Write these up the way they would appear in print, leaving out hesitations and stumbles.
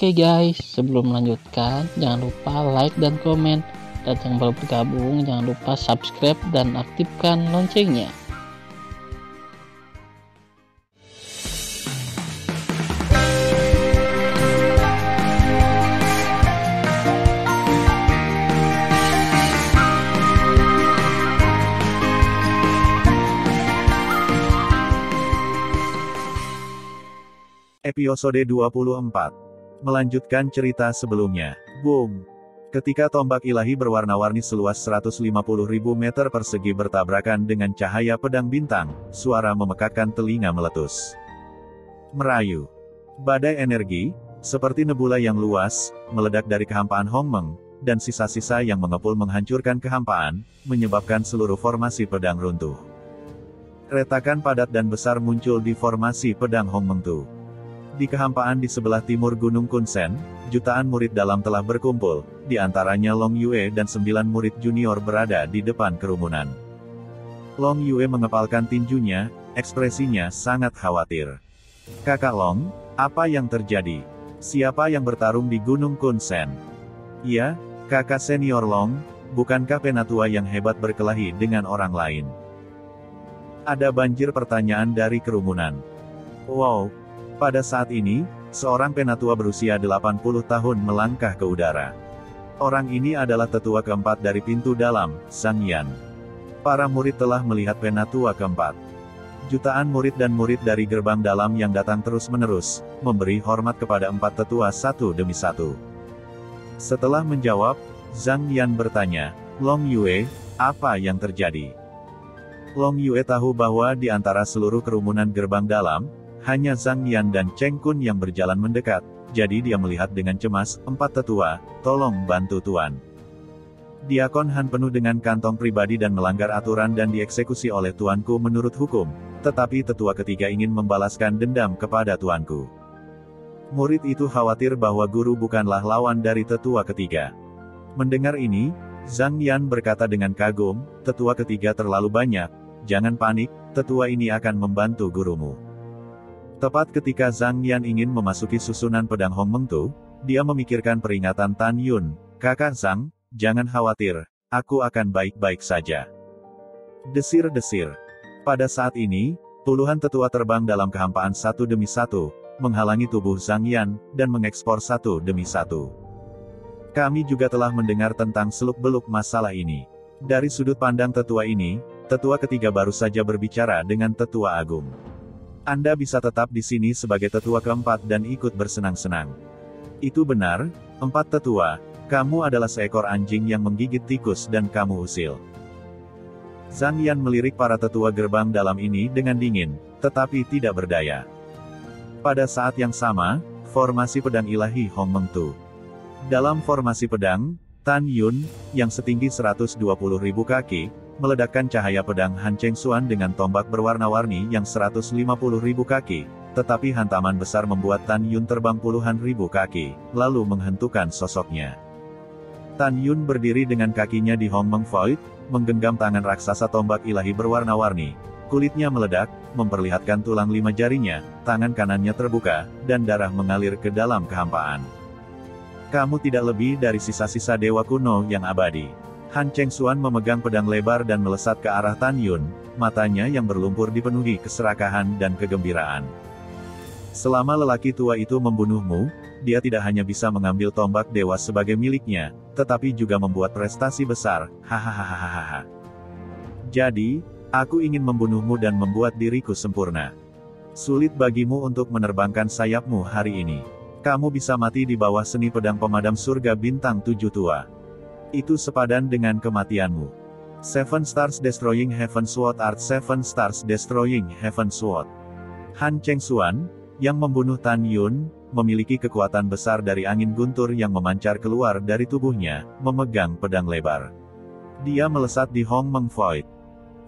Oke guys, sebelum melanjutkan, jangan lupa like dan komen. Dan yang baru bergabung, jangan lupa subscribe dan aktifkan loncengnya. Episode 24. Melanjutkan cerita sebelumnya. Boom! Ketika tombak ilahi berwarna-warni seluas 150.000 meter persegi bertabrakan dengan cahaya pedang bintang, suara memekakkan telinga meletus. Merayu. Badai energi, seperti nebula yang luas, meledak dari kehampaan Hongmeng, dan sisa-sisa yang mengepul menghancurkan kehampaan, menyebabkan seluruh formasi pedang runtuh. Retakan padat dan besar muncul di formasi pedang Hongmeng Tu. Di kehampaan di sebelah timur Gunung Kunsen, jutaan murid dalam telah berkumpul, di antaranya Long Yue dan 9 murid junior berada di depan kerumunan. Long Yue mengepalkan tinjunya, ekspresinya sangat khawatir. Kakak Long, apa yang terjadi? Siapa yang bertarung di Gunung Kunsen? Iya, kakak senior Long, bukankah penatua yang hebat berkelahi dengan orang lain? Ada banjir pertanyaan dari kerumunan. Wow! Pada saat ini, seorang penatua berusia 80 tahun melangkah ke udara. Orang ini adalah tetua keempat dari pintu dalam, Zhang Yan. Para murid telah melihat penatua keempat. Jutaan murid dan murid dari gerbang dalam yang datang terus-menerus, memberi hormat kepada empat tetua satu demi satu. Setelah menjawab, Zhang Yan bertanya, Long Yue, apa yang terjadi? Long Yue tahu bahwa di antara seluruh kerumunan gerbang dalam, hanya Zhang Yan dan Cheng Kun yang berjalan mendekat, jadi dia melihat dengan cemas, empat tetua, tolong bantu tuan. Diakon Han penuh dengan kantong pribadi dan melanggar aturan dan dieksekusi oleh tuanku menurut hukum, tetapi tetua ketiga ingin membalaskan dendam kepada tuanku. Murid itu khawatir bahwa guru bukanlah lawan dari tetua ketiga. Mendengar ini, Zhang Yan berkata dengan kagum, tetua ketiga terlalu banyak, jangan panik, tetua ini akan membantu gurumu. Tepat ketika Zhang Yan ingin memasuki susunan pedang Hongmeng Tu, dia memikirkan peringatan Tan Yun, kakak Zhang, jangan khawatir, aku akan baik-baik saja. Desir-desir. Pada saat ini, puluhan tetua terbang dalam kehampaan satu demi satu, menghalangi tubuh Zhang Yan, dan mengekspor satu demi satu. Kami juga telah mendengar tentang seluk-beluk masalah ini. Dari sudut pandang tetua ini, tetua ketiga baru saja berbicara dengan tetua agung. Anda bisa tetap di sini sebagai tetua keempat dan ikut bersenang-senang. Itu benar, empat tetua, kamu adalah seekor anjing yang menggigit tikus dan kamu usil. Zhang Yan melirik para tetua gerbang dalam ini dengan dingin, tetapi tidak berdaya. Pada saat yang sama, formasi pedang ilahi Hongmeng Tu. Dalam formasi pedang, Tan Yun, yang setinggi 120.000 kaki, meledakkan cahaya pedang Han Cheng Xuan dengan tombak berwarna-warni yang 150.000 kaki, tetapi hantaman besar membuat Tan Yun terbang puluhan ribu kaki, lalu menghentukan sosoknya. Tan Yun berdiri dengan kakinya di Hongmeng Void, menggenggam tangan raksasa tombak ilahi berwarna-warni. Kulitnya meledak, memperlihatkan tulang 5 jarinya, tangan kanannya terbuka, dan darah mengalir ke dalam kehampaan. Kamu tidak lebih dari sisa-sisa dewa kuno yang abadi. Han Cheng Xuan memegang pedang lebar dan melesat ke arah Tan Yun, matanya yang berlumpur dipenuhi keserakahan dan kegembiraan. Selama lelaki tua itu membunuhmu, dia tidak hanya bisa mengambil tombak dewa sebagai miliknya, tetapi juga membuat prestasi besar, hahaha. Jadi, aku ingin membunuhmu dan membuat diriku sempurna. Sulit bagimu untuk menerbangkan sayapmu hari ini. Kamu bisa mati di bawah seni pedang pemadam surga bintang 7 tua. Itu sepadan dengan kematianmu. 7 Stars Destroying Heaven Sword Art 7 Stars Destroying Heaven Sword. Han Cheng Xuan, yang membunuh Tan Yun, memiliki kekuatan besar dari angin guntur yang memancar keluar dari tubuhnya, memegang pedang lebar. Dia melesat di Hongmeng Void.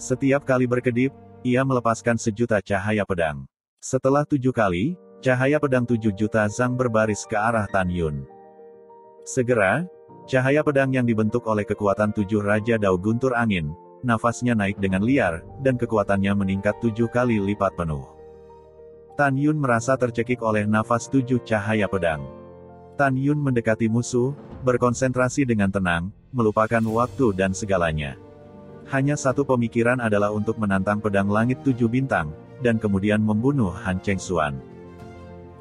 Setiap kali berkedip, ia melepaskan sejuta cahaya pedang. Setelah 7 kali, cahaya pedang 7 juta zang berbaris ke arah Tan Yun. Segera, cahaya pedang yang dibentuk oleh kekuatan 7 Raja Dao guntur angin, nafasnya naik dengan liar, dan kekuatannya meningkat 7 kali lipat penuh. Tan Yun merasa tercekik oleh nafas 7 cahaya pedang. Tan Yun mendekati musuh, berkonsentrasi dengan tenang, melupakan waktu dan segalanya. Hanya satu pemikiran adalah untuk menantang pedang langit 7 bintang, dan kemudian membunuh Han Chengxuan.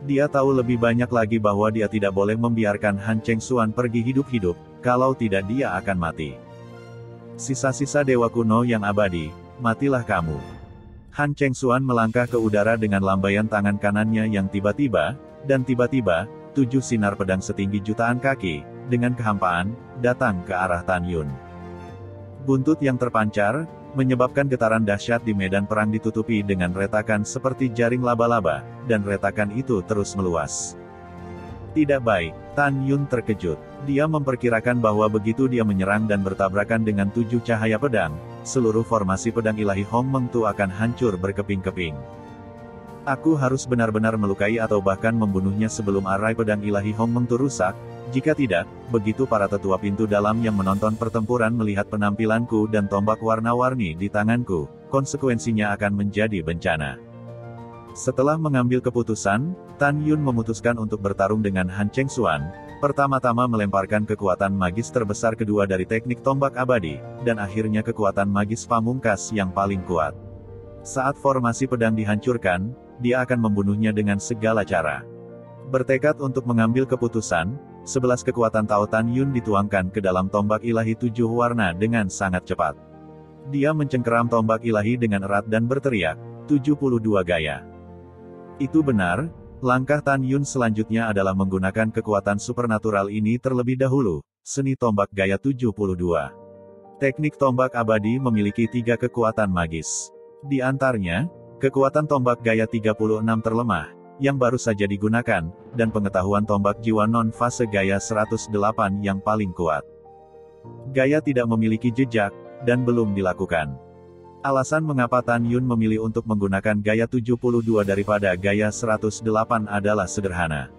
Dia tahu lebih banyak lagi bahwa dia tidak boleh membiarkan Han Chengxuan pergi hidup-hidup, kalau tidak dia akan mati. Sisa-sisa dewa kuno yang abadi, matilah kamu. Han Chengxuan melangkah ke udara dengan lambaian tangan kanannya yang tiba-tiba, dan tiba-tiba, 7 sinar pedang setinggi jutaan kaki, dengan kehampaan, datang ke arah Tan Yun. Buntut yang terpancar, menyebabkan getaran dahsyat di medan perang ditutupi dengan retakan seperti jaring laba-laba, dan retakan itu terus meluas. Tidak baik, Tan Yun terkejut. Dia memperkirakan bahwa begitu dia menyerang dan bertabrakan dengan 7 cahaya pedang, seluruh formasi pedang ilahi Hong Meng Tu akan hancur berkeping-keping. Aku harus benar-benar melukai atau bahkan membunuhnya sebelum arai pedang ilahi Hong Meng Tu rusak. Jika tidak, begitu para tetua pintu dalam yang menonton pertempuran melihat penampilanku dan tombak warna-warni di tanganku, konsekuensinya akan menjadi bencana. Setelah mengambil keputusan, Tan Yun memutuskan untuk bertarung dengan Han Chengxuan, pertama-tama melemparkan kekuatan magis terbesar kedua dari teknik tombak abadi, dan akhirnya kekuatan magis pamungkas yang paling kuat. Saat formasi pedang dihancurkan, dia akan membunuhnya dengan segala cara. Bertekad untuk mengambil keputusan, 11 kekuatan Tao Tan Yun dituangkan ke dalam tombak ilahi 7 warna dengan sangat cepat. Dia mencengkeram tombak ilahi dengan erat dan berteriak, 72 gaya. Itu benar, langkah Tan Yun selanjutnya adalah menggunakan kekuatan supernatural ini terlebih dahulu, seni tombak gaya 72. Teknik tombak abadi memiliki 3 kekuatan magis. Di antaranya, kekuatan tombak gaya 36 terlemah, yang baru saja digunakan, dan pengetahuan tombak jiwa non-fase gaya 108 yang paling kuat. Gaya tidak memiliki jejak, dan belum dilakukan. Alasan mengapa Tan Yun memilih untuk menggunakan gaya 72 daripada gaya 108 adalah sederhana.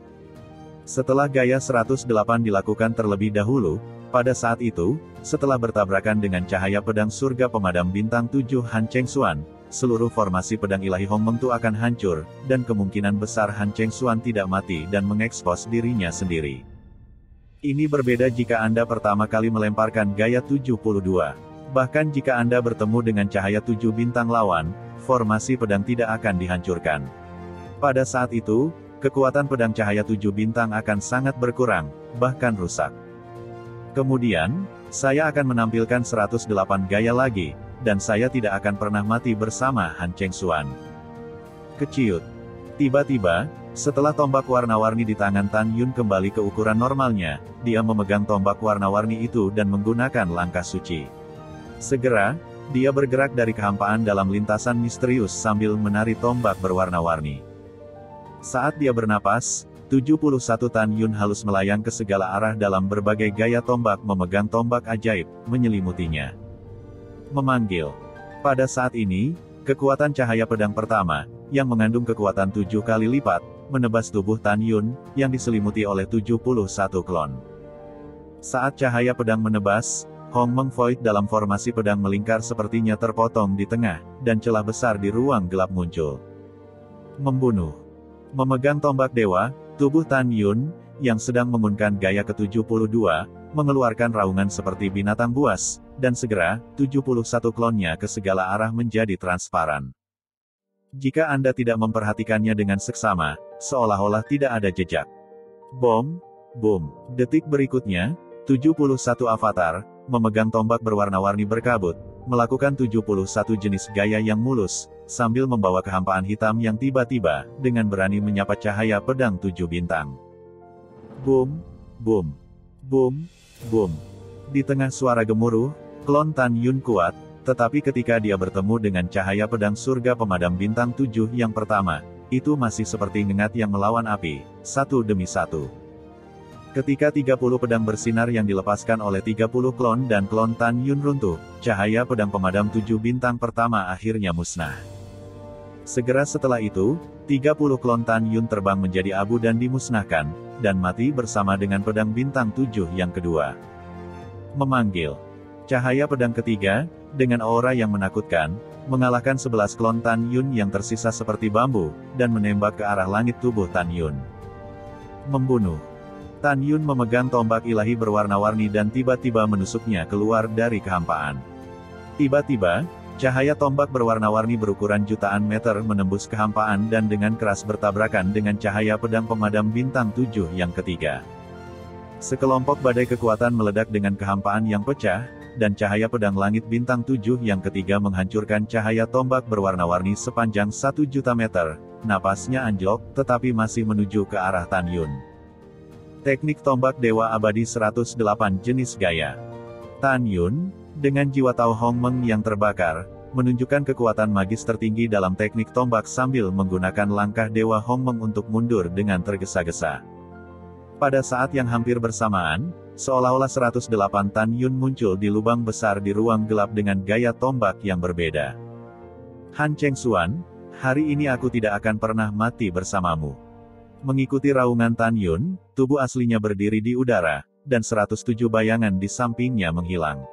Setelah gaya 108 dilakukan terlebih dahulu, pada saat itu, setelah bertabrakan dengan cahaya pedang surga pemadam bintang 7 Han Chengxuan, seluruh formasi pedang ilahi Hong Meng Tu akan hancur, dan kemungkinan besar Han Chengxuan tidak mati dan mengekspos dirinya sendiri. Ini berbeda jika Anda pertama kali melemparkan gaya 72. Bahkan jika Anda bertemu dengan cahaya 7 bintang lawan, formasi pedang tidak akan dihancurkan. Pada saat itu, kekuatan pedang cahaya 7 bintang akan sangat berkurang, bahkan rusak. Kemudian, saya akan menampilkan 108 gaya lagi, dan saya tidak akan pernah mati bersama Han Chengxuan. Keciut. Tiba-tiba, setelah tombak warna-warni di tangan Tan Yun kembali ke ukuran normalnya, dia memegang tombak warna-warni itu dan menggunakan langkah suci. Segera, dia bergerak dari kehampaan dalam lintasan misterius sambil menari tombak berwarna-warni. Saat dia bernapas, 71 Tan Yun halus melayang ke segala arah dalam berbagai gaya tombak memegang tombak ajaib, menyelimutinya. Memanggil. Pada saat ini, kekuatan cahaya pedang pertama, yang mengandung kekuatan 7 kali lipat, menebas tubuh Tan Yun, yang diselimuti oleh 71 klon. Saat cahaya pedang menebas, Hong Meng Void dalam formasi pedang melingkar sepertinya terpotong di tengah, dan celah besar di ruang gelap muncul. Membunuh. Memegang tombak dewa, tubuh Tan Yun, yang sedang mengunkan gaya ke-72, mengeluarkan raungan seperti binatang buas, dan segera, 71 klonnya ke segala arah menjadi transparan. Jika Anda tidak memperhatikannya dengan seksama, seolah-olah tidak ada jejak. Bom, boom. Detik berikutnya, 71 avatar, memegang tombak berwarna-warni berkabut, melakukan 71 jenis gaya yang mulus, sambil membawa kehampaan hitam yang tiba-tiba, dengan berani menyapa cahaya pedang 7 bintang. Boom, boom, boom, boom. Di tengah suara gemuruh, klon Tan Yun kuat, tetapi ketika dia bertemu dengan cahaya pedang surga pemadam bintang 7 yang pertama, itu masih seperti ngengat yang melawan api, satu demi satu. Ketika 30 pedang bersinar yang dilepaskan oleh 30 klon dan klon Tan Yun runtuh, cahaya pedang pemadam 7 bintang pertama akhirnya musnah. Segera setelah itu, 30 klon Tan Yun terbang menjadi abu dan dimusnahkan, dan mati bersama dengan pedang bintang 7 yang kedua. Memanggil. Cahaya pedang ketiga, dengan aura yang menakutkan, mengalahkan 11 klon Tan Yun yang tersisa seperti bambu, dan menembak ke arah langit tubuh Tan Yun. Membunuh. Tan Yun memegang tombak ilahi berwarna-warni dan tiba-tiba menusuknya keluar dari kehampaan. Tiba-tiba, cahaya tombak berwarna-warni berukuran jutaan meter menembus kehampaan dan dengan keras bertabrakan dengan cahaya pedang pemadam bintang 7 yang ketiga. Sekelompok badai kekuatan meledak dengan kehampaan yang pecah, dan cahaya pedang langit bintang 7 yang ketiga menghancurkan cahaya tombak berwarna-warni sepanjang 1 juta meter. Napasnya anjlok, tetapi masih menuju ke arah Tan Yun. Teknik tombak Dewa Abadi 108 jenis gaya. Tan Yun, dengan jiwa Tao Hong Meng yang terbakar, menunjukkan kekuatan magis tertinggi dalam teknik tombak sambil menggunakan langkah Dewa Hong Meng untuk mundur dengan tergesa-gesa. Pada saat yang hampir bersamaan, seolah-olah 108 Tan Yun muncul di lubang besar di ruang gelap dengan gaya tombak yang berbeda. Han Cheng Xuan, hari ini aku tidak akan pernah mati bersamamu. Mengikuti raungan Tan Yun, tubuh aslinya berdiri di udara, dan 107 bayangan di sampingnya menghilang.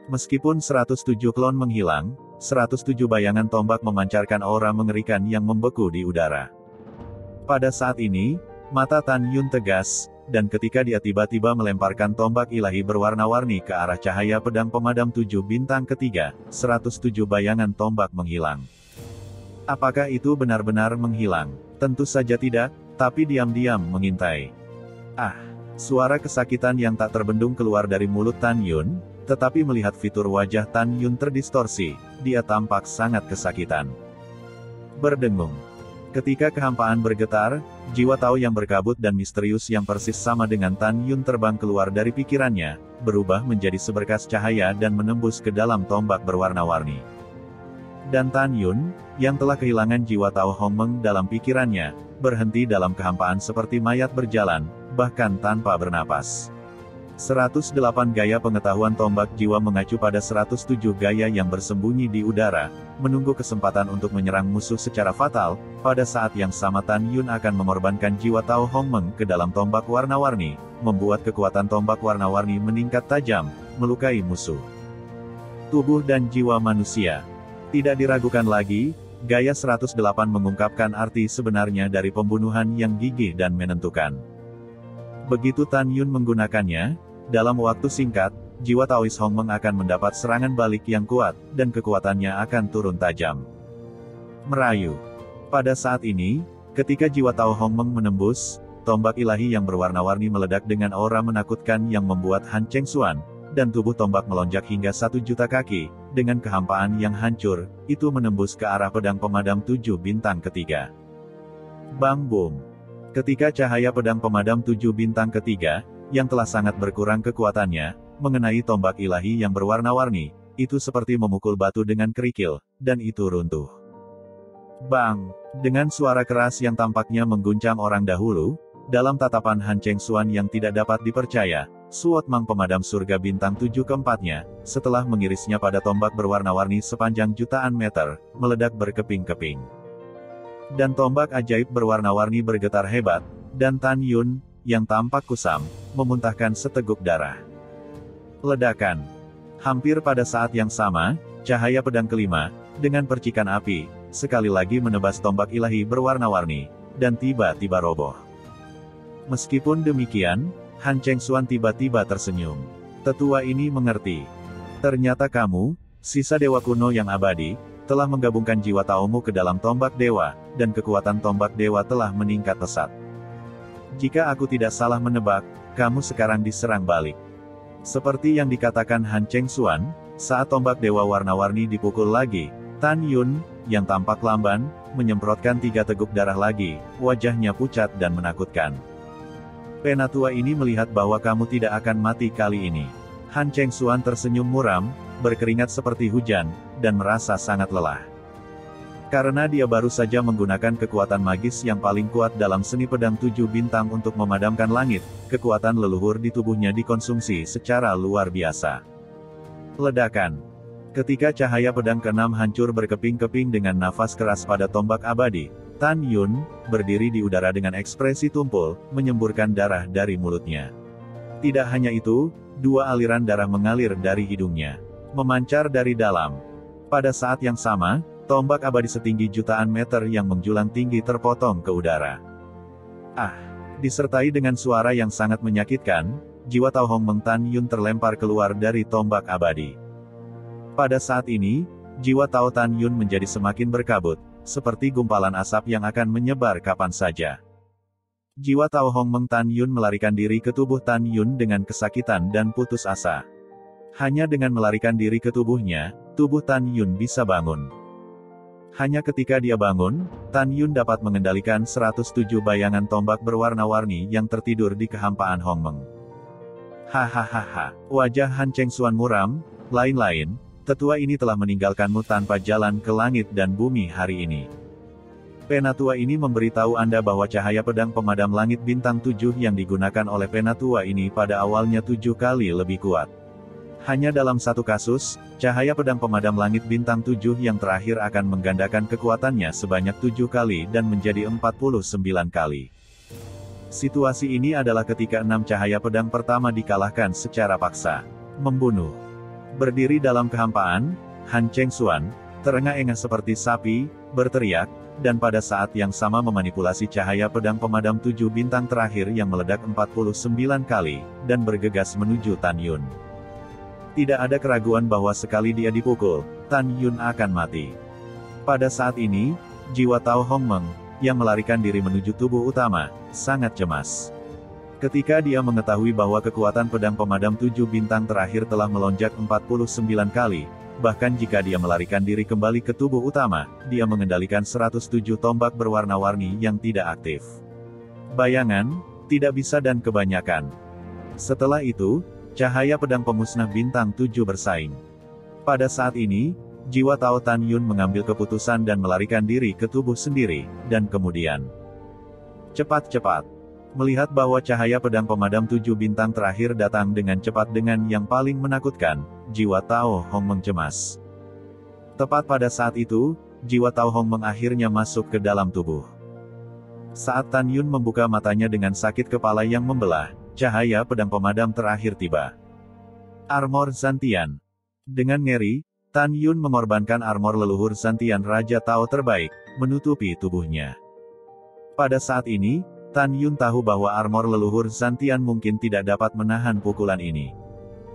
Meskipun 107 klon menghilang, 107 bayangan tombak memancarkan aura mengerikan yang membeku di udara. Pada saat ini, mata Tan Yun tegas, dan ketika dia tiba-tiba melemparkan tombak ilahi berwarna-warni ke arah cahaya pedang pemadam 7 bintang ketiga, 107 bayangan tombak menghilang. Apakah itu benar-benar menghilang? Tentu saja tidak, tapi diam-diam mengintai. Ah! Suara kesakitan yang tak terbendung keluar dari mulut Tan Yun, tetapi melihat fitur wajah Tan Yun terdistorsi, dia tampak sangat kesakitan. Berdengung. Ketika kehampaan bergetar, jiwa Tao yang berkabut dan misterius yang persis sama dengan Tan Yun terbang keluar dari pikirannya, berubah menjadi seberkas cahaya dan menembus ke dalam tombak berwarna-warni. Dan Tan Yun, yang telah kehilangan jiwa Tao Hong Meng dalam pikirannya, berhenti dalam kehampaan seperti mayat berjalan, bahkan tanpa bernapas. 108 gaya pengetahuan tombak jiwa mengacu pada 107 gaya yang bersembunyi di udara, menunggu kesempatan untuk menyerang musuh secara fatal. Pada saat yang sama Tan Yun akan mengorbankan jiwa Tao Hong Meng ke dalam tombak warna-warni, membuat kekuatan tombak warna-warni meningkat tajam, melukai musuh. Tubuh dan jiwa manusia. Tidak diragukan lagi, gaya 108 mengungkapkan arti sebenarnya dari pembunuhan yang gigih dan menentukan. Begitu Tan Yun menggunakannya, dalam waktu singkat, jiwa Taois Hong Meng akan mendapat serangan balik yang kuat, dan kekuatannya akan turun tajam. Merayu. Pada saat ini, ketika jiwa Tao Hong Meng menembus, tombak ilahi yang berwarna-warni meledak dengan aura menakutkan yang membuat Han Cheng Xuan, dan tubuh tombak melonjak hingga 1 juta kaki, dengan kehampaan yang hancur, itu menembus ke arah pedang pemadam 7 bintang ketiga. Bang boom. Ketika cahaya pedang pemadam 7 bintang ketiga, yang telah sangat berkurang kekuatannya, mengenai tombak ilahi yang berwarna-warni, itu seperti memukul batu dengan kerikil, dan itu runtuh. Bang! Dengan suara keras yang tampaknya mengguncang orang dahulu, dalam tatapan Han Cheng Xuan yang tidak dapat dipercaya, Suot Mang pemadam surga bintang 7 keempatnya, setelah mengirisnya pada tombak berwarna-warni sepanjang jutaan meter, meledak berkeping-keping. Dan tombak ajaib berwarna-warni bergetar hebat, dan Tan Yun, yang tampak kusam, memuntahkan seteguk darah. Ledakan. Hampir pada saat yang sama, cahaya pedang kelima, dengan percikan api, sekali lagi menebas tombak ilahi berwarna-warni, dan tiba-tiba roboh. Meskipun demikian, Han Cheng Xuan tiba-tiba tersenyum. Tetua ini mengerti. Ternyata kamu, sisa dewa kuno yang abadi, telah menggabungkan jiwa Taomu ke dalam tombak dewa, dan kekuatan tombak dewa telah meningkat pesat. Jika aku tidak salah menebak, kamu sekarang diserang balik. Seperti yang dikatakan Han Cheng Xuan, saat tombak dewa warna-warni dipukul lagi, Tan Yun, yang tampak lamban, menyemprotkan 3 teguk darah lagi, wajahnya pucat dan menakutkan. Penatua ini melihat bahwa kamu tidak akan mati kali ini. Han Cheng Xuan tersenyum muram, berkeringat seperti hujan, dan merasa sangat lelah. Karena dia baru saja menggunakan kekuatan magis yang paling kuat dalam seni pedang 7 bintang untuk memadamkan langit, kekuatan leluhur di tubuhnya dikonsumsi secara luar biasa. Ledakan. Ketika cahaya pedang ke-6 hancur berkeping-keping dengan nafas keras pada tombak abadi, Tan Yun, berdiri di udara dengan ekspresi tumpul, menyemburkan darah dari mulutnya. Tidak hanya itu, 2 aliran darah mengalir dari hidungnya, memancar dari dalam. Pada saat yang sama, tombak abadi setinggi jutaan meter yang menjulang tinggi terpotong ke udara. Ah! Disertai dengan suara yang sangat menyakitkan, jiwa Tao Hong Meng Tan Yun terlempar keluar dari tombak abadi. Pada saat ini, jiwa Tao Tan Yun menjadi semakin berkabut, seperti gumpalan asap yang akan menyebar kapan saja. Jiwa Tao Hong Meng Tan Yun melarikan diri ke tubuh Tan Yun dengan kesakitan dan putus asa. Hanya dengan melarikan diri ke tubuhnya, tubuh Tan Yun bisa bangun. Hanya ketika dia bangun, Tan Yun dapat mengendalikan 107 bayangan tombak berwarna-warni yang tertidur di kehampaan Hong Meng. Hahaha, wajah Han Chengxuan muram, lain-lain, tetua ini telah meninggalkanmu tanpa jalan ke langit dan bumi hari ini. Penatua ini memberitahu Anda bahwa cahaya pedang pemadam langit bintang 7 yang digunakan oleh penatua ini pada awalnya 7 kali lebih kuat. Hanya dalam satu kasus, cahaya pedang pemadam langit bintang 7 yang terakhir akan menggandakan kekuatannya sebanyak 7 kali dan menjadi 49 kali. Situasi ini adalah ketika 6 cahaya pedang pertama dikalahkan secara paksa. Membunuh. Berdiri dalam kehampaan, Han Chengxuan, terengah-engah seperti sapi, berteriak, dan pada saat yang sama memanipulasi cahaya pedang pemadam 7 bintang terakhir yang meledak 49 kali, dan bergegas menuju Tan Yun. Tidak ada keraguan bahwa sekali dia dipukul, Tan Yun akan mati. Pada saat ini, jiwa Tao Hong Meng, yang melarikan diri menuju tubuh utama, sangat cemas. Ketika dia mengetahui bahwa kekuatan pedang pemadam 7 bintang terakhir telah melonjak 49 kali, bahkan jika dia melarikan diri kembali ke tubuh utama, dia mengendalikan 107 tombak berwarna-warni yang tidak aktif. Bayangan, tidak bisa dan kebanyakan. Setelah itu, cahaya pedang pemusnah bintang 7 bersaing. Pada saat ini, jiwa Tao Tan Yun mengambil keputusan dan melarikan diri ke tubuh sendiri, dan kemudian cepat-cepat. Melihat bahwa cahaya pedang pemadam 7 bintang terakhir datang dengan cepat dengan yang paling menakutkan, jiwa Tao Hong Meng cemas. Tepat pada saat itu, jiwa Tao Hong Meng akhirnya masuk ke dalam tubuh. Saat Tan Yun membuka matanya dengan sakit kepala yang membelah, cahaya pedang pemadam terakhir tiba. Armor Zantian. Dengan ngeri, Tan Yun mengorbankan armor leluhur Zantian Raja Tao terbaik, menutupi tubuhnya. Pada saat ini, Tan Yun tahu bahwa armor leluhur Zantian mungkin tidak dapat menahan pukulan ini.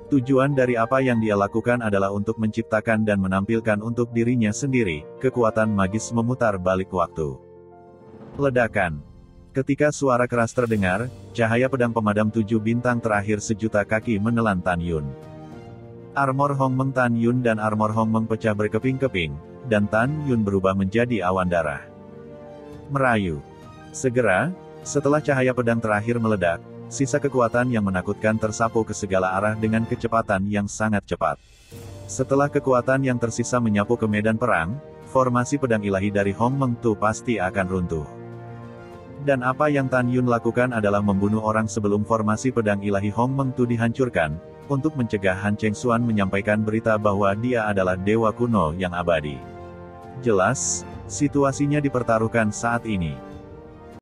Tujuan dari apa yang dia lakukan adalah untuk menciptakan dan menampilkan untuk dirinya sendiri, kekuatan magis memutar balik waktu. Ledakan. Ketika suara keras terdengar, cahaya pedang pemadam 7 bintang terakhir sejuta kaki menelan Tan Yun. Armor Hong Meng Tan Yun dan armor Hong Meng pecah berkeping-keping, dan Tan Yun berubah menjadi awan darah. Merayu. Segera, setelah cahaya pedang terakhir meledak, sisa kekuatan yang menakutkan tersapu ke segala arah dengan kecepatan yang sangat cepat. Setelah kekuatan yang tersisa menyapu ke medan perang, formasi pedang ilahi dari Hong Meng Tu pasti akan runtuh. Dan apa yang Tan Yun lakukan adalah membunuh orang sebelum formasi pedang ilahi Hong Meng Tu dihancurkan, untuk mencegah Han Chengxuan menyampaikan berita bahwa dia adalah dewa kuno yang abadi. Jelas, situasinya dipertaruhkan saat ini.